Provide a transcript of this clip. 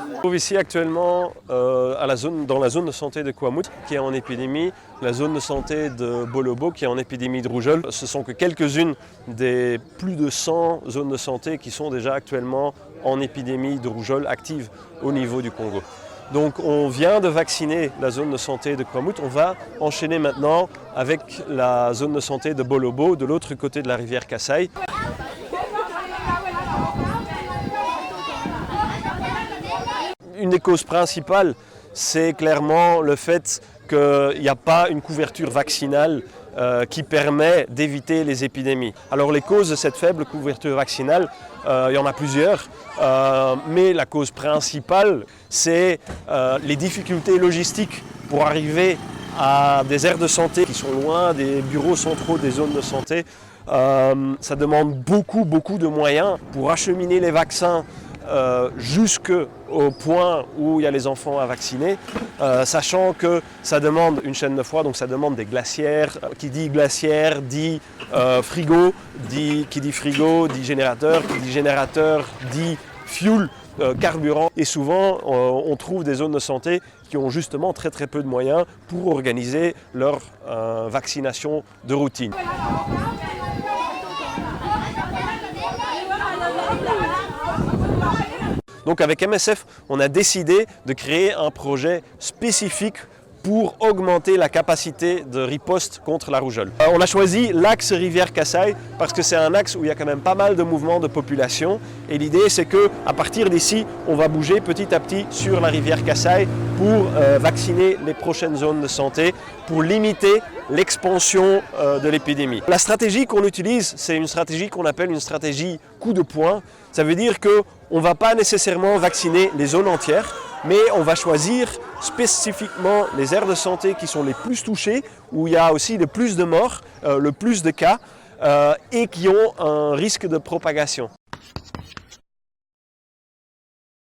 On se trouve ici actuellement dans la zone de santé de Kwamut qui est en épidémie, la zone de santé de Bolobo qui est en épidémie de rougeole. Ce sont que quelques-unes des plus de 100 zones de santé qui sont déjà actuellement en épidémie de rougeole active au niveau du Congo. Donc on vient de vacciner la zone de santé de Kwamut, on va enchaîner maintenant avec la zone de santé de Bolobo de l'autre côté de la rivière Kasaï. Une des causes principales, c'est clairement le fait qu'il n'y a pas une couverture vaccinale qui permet d'éviter les épidémies. Alors les causes de cette faible couverture vaccinale, il y en a plusieurs, mais la cause principale, c'est les difficultés logistiques pour arriver à des aires de santé qui sont loin des bureaux centraux des zones de santé. Ça demande beaucoup de moyens pour acheminer les vaccins jusqu'au point où il y a les enfants à vacciner, sachant que ça demande une chaîne de froid, donc ça demande des glacières. Qui dit glacière dit frigo, qui dit frigo dit générateur, qui dit générateur dit fuel, carburant. Et souvent, on trouve des zones de santé qui ont justement très peu de moyens pour organiser leur vaccination de routine. Donc avec MSF, on a décidé de créer un projet spécifique pour augmenter la capacité de riposte contre la rougeole. On a choisi l'axe rivière Kasaï parce que c'est un axe où il y a quand même pas mal de mouvements de population. Et l'idée, c'est qu'à partir d'ici, on va bouger petit à petit sur la rivière Kasaï pour vacciner les prochaines zones de santé, pour limiter l'expansion de l'épidémie. La stratégie qu'on utilise, c'est une stratégie qu'on appelle une stratégie coup de poing. Ça veut dire qu'on ne va pas nécessairement vacciner les zones entières, mais on va choisir spécifiquement les aires de santé qui sont les plus touchées, où il y a aussi le plus de morts, le plus de cas, et qui ont un risque de propagation.